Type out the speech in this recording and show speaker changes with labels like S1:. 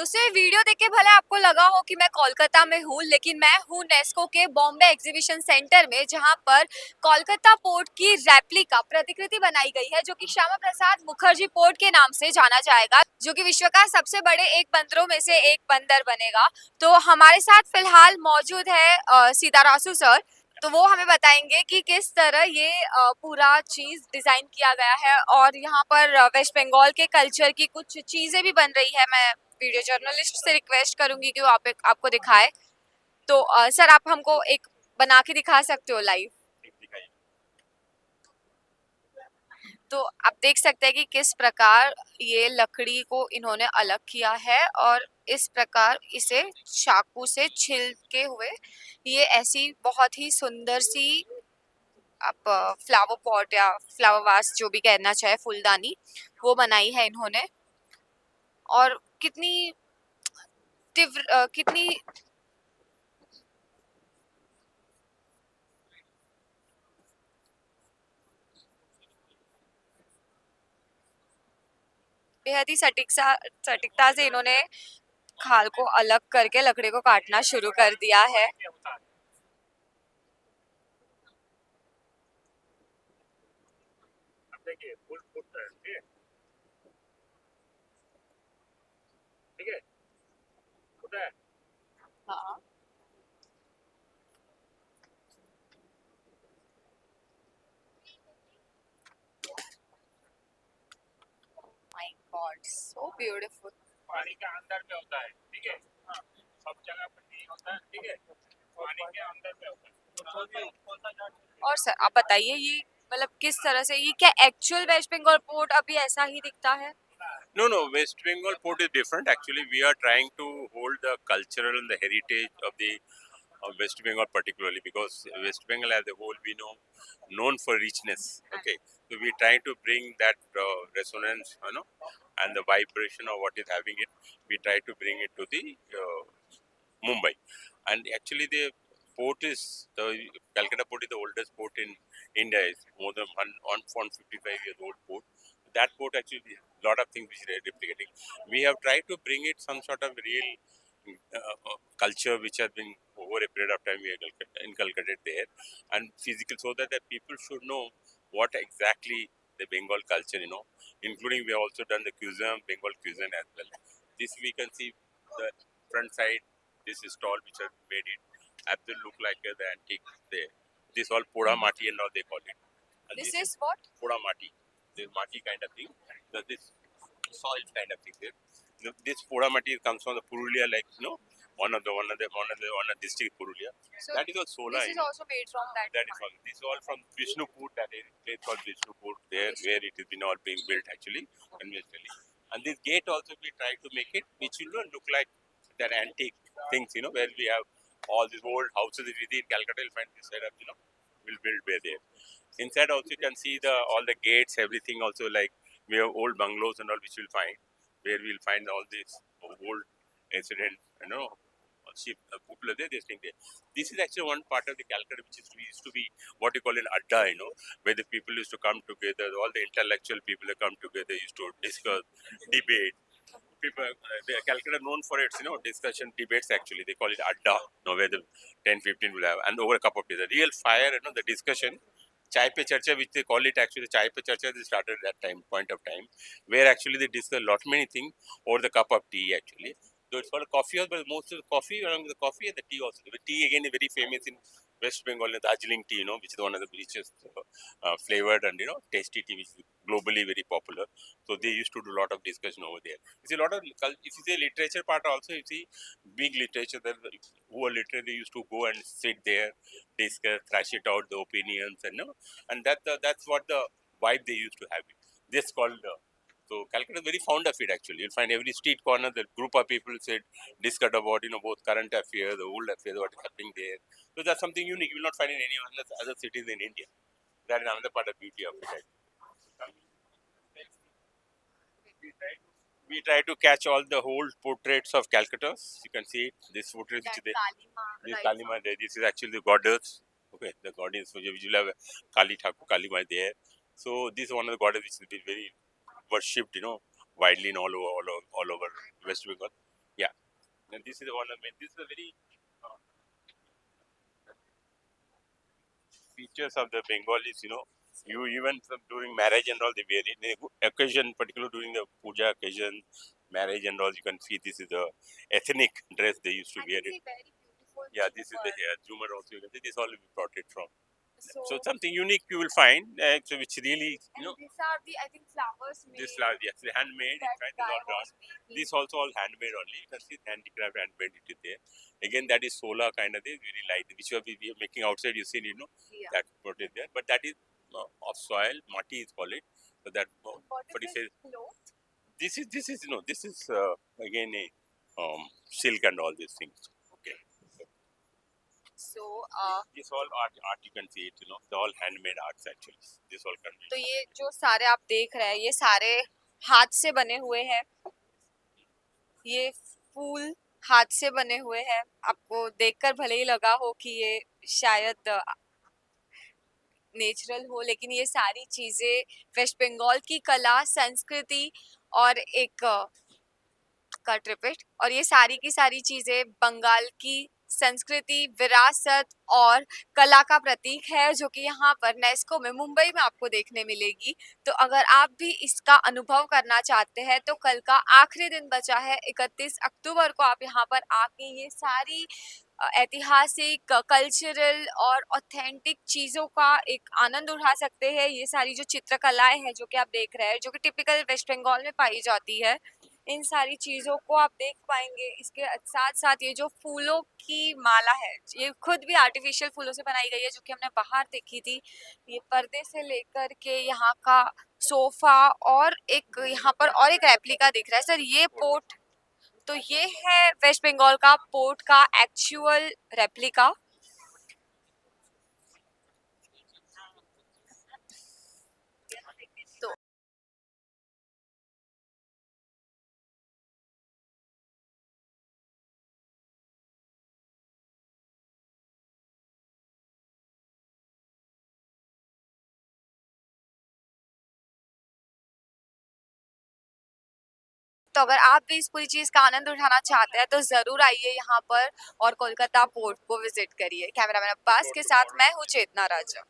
S1: सिर्फ वीडियो देख के भले आपको लगा हो कि मैं कोलकाता में हूँ, लेकिन मैं हूँ नेस्को के बॉम्बे एग्जीबिशन सेंटर में, जहाँ पर कोलकाता पोर्ट की रेप्लिका प्रतिकृति बनाई गई है, जो कि श्यामा प्रसाद मुखर्जी पोर्ट के नाम से जाना जाएगा, जो कि विश्व का सबसे बड़े एक बंदरों में से एक बंदर बनेगा। तो हमारे साथ फिलहाल मौजूद है सीतारासु सर। तो वो हमें बताएंगे कि किस तरह ये पूरा चीज डिजाइन किया गया है, और यहाँ पर वेस्ट बंगाल के कल्चर की कुछ चीजें भी बन रही है। मैं वीडियो जर्नलिस्ट से रिक्वेस्ट करूंगी कि वो आपको दिखाए। तो सर, आप हमको एक बना के दिखा सकते हो लाइव। तो आप देख सकते हैं कि किस प्रकार ये लकड़ी को इन्होंने अलग किया है, और इस प्रकार इसे चाकू से छिलके हुए ये ऐसी बहुत ही सुंदर सी, आप फ्लावर पॉट या फ्लावर वास जो भी कहना चाहे, फूलदानी, वो बनाई है इन्होंने। और कितनी तीव्र कितनी बेहद ही सटीकता से इन्होंने खाल को अलग करके लकड़ी को काटना शुरू कर दिया है। हाँ, माय गॉड, सो ब्यूटीफुल।
S2: पानी के अंदर पे होता है, ठीक है। हाँ, सब जगह पर नहीं होता है, ठीक है। पानी के अंदर पे होता है।
S1: और सर आप बताइए, ये मतलब किस तरह से, ये क्या एक्चुअल वेस्ट बंगाल पोर्ट अभी ऐसा ही दिखता है?
S2: No, no, West Bengal port is different. Actually, we are trying to hold the cultural and the heritage of the West Bengal particularly, because West Bengal as a whole we know known for richness. Okay, so we try to bring that resonance, and the vibration of what is having it. We try to bring it to the Mumbai, and actually the port is the Calcutta port is the oldest port in India. It's more than 155 years old port. That port actually a lot of things which are replicating. We have tried to bring it some sort of real culture which has been over a period of time we have inculcated there, and physical, so that the people should know what exactly the Bengal culture, including we have also done the cuisine, Bengal cuisine as well. This we can see the front side. This is stall which has made it absolutely look like the antique there. This all poda mati and all they call it. And
S1: This is what?
S2: poda mati. This mati kind of thing. This soil kind of thing there. This poda mati comes from the Purulia, like one of the district Purulia.
S1: So
S2: That is all solar.
S1: this is also made from that.
S2: That is all. This is all from Vishnupur. That is place called Vishnupur. There, where it has been all being built actually, conventionally. And this gate also we try to make it, which will look like that antique things, where we have all these old houses. If you see in Calcutta, you'll find this side of, will build where there. Inside also you can see the all the gates, everything also, like we have old bungalows and all, which you'll find, where we'll find all these old incident, ship people are there, they staying there. This is actually one part of the Calcutta which used to be what you call an adda, where the people used to come together, all the intellectual people that come together used to discuss, debate. People, the Calcutta known for its, discussion, debates actually. They call it adda, where the 10-15 will have, and over a cup of tea. The real fire, the discussion, chai pe charcha, which they call it actually, the chai pe charcha, they started at that point of time, where actually they discuss a lot many things over the cup of tea actually. So it's called coffee house, but most of the coffee, along with the coffee and the tea also. The tea again is very famous in West Bengal, the Darjeeling tea, which is one of the richest flavored and tasty tea, which is globally very popular. So they used to do a lot of discussion over there. You see a lot of, if you say literature part also, you see big literature that who are literate, they used to go and sit there, discuss, thrash it out, the opinions, and that's what the vibe they used to have it. This called so Calcutta is very fond of it actually. You'll find every street corner the group of people said discuss about both current affairs, the old affairs, what is happening there. So that's something unique. You will not find in any other cities in India. That is another part of beauty of it. We try to catch all the old portraits of Calcutta. You can see it. This portrait, which is this Kalima there. This is actually the goddess. Okay, the goddess. So you will have Kali Thakur, Kalima there. So this is one of the goddesses which is very worshipped, widely in all over West Bengal. Yeah. And this is one of this is a very features of the Bengalis, you even during marriage and all, they wear it. In a occasion, particularly during the puja occasion, marriage and all, you can see this is the ethnic dress they used to
S1: I
S2: wear
S1: can
S2: it.
S1: see very beautiful
S2: Yeah, this is the
S1: Jhumar.
S2: hair, Zoomer also, you can see this all we brought it from.
S1: So,
S2: So something unique you will find, so which really,
S1: and these are the, I think, flowers made
S2: this large, yes, handmade, in
S1: that
S2: fact, is
S1: guy
S2: all done.
S1: was making.
S2: This also all handmade only. You can see handicraft handmade it is there. Again, that is solar kind of thing, very light. Which we are making outside, you see,
S1: Yeah.
S2: that what is there. But that is of soil, mati is called it. So that
S1: What is
S2: but it
S1: this
S2: says
S1: cloth?
S2: this is again a silk and all these things. Okay.
S1: So,
S2: This all art you can see it, the all handmade arts actually. This all can
S1: तो
S2: be.
S1: ये जो सारे आप देख रहे हैं ये सारे हाथ से बने हुए हैं. ये फूल हाथ से बने हुए हैं. आपको देखकर भले ही लगा हो कि ये शायद नेचुरल हो, लेकिन ये सारी चीजें वेस्ट बंगाल की कला, संस्कृति और एक कट रिपीट, और ये सारी की सारी चीजें बंगाल की संस्कृति, विरासत और कला का प्रतीक है, जो कि यहाँ पर नेस्को में मुंबई में आपको देखने मिलेगी. तो अगर आप भी इसका अनुभव करना चाहते हैं तो कल का आखिरी दिन बचा है, 31 अक्टूबर को आप यहाँ पर आके ये सारी ऐतिहासिक, कल्चरल और ऑथेंटिक चीज़ों का एक आनंद उठा सकते हैं. ये सारी जो चित्रकलाएं हैं जो कि आप देख रहे हैं, जो कि टिपिकल वेस्ट बंगाल में पाई जाती है, इन सारी चीज़ों को आप देख पाएंगे. इसके साथ साथ ये जो फूलों की माला है, ये खुद भी आर्टिफिशियल फूलों से बनाई गई है, जो कि हमने बाहर देखी थी. ये पर्दे से लेकर के यहाँ का सोफा, और एक यहाँ पर और एक रेप्लिका दिख रहा है सर, ये पोर्ट. तो ये है वेस्ट बंगाल का पोर्ट का एक्चुअल रेप्लिका. तो तो अगर आप भी इस पूरी चीज का आनंद उठाना चाहते हैं तो जरूर आइए यहाँ पर और कोलकाता पोर्ट को विजिट करिए. कैमरामैन अब्बास के साथ मैं हूँ चेतना राजा.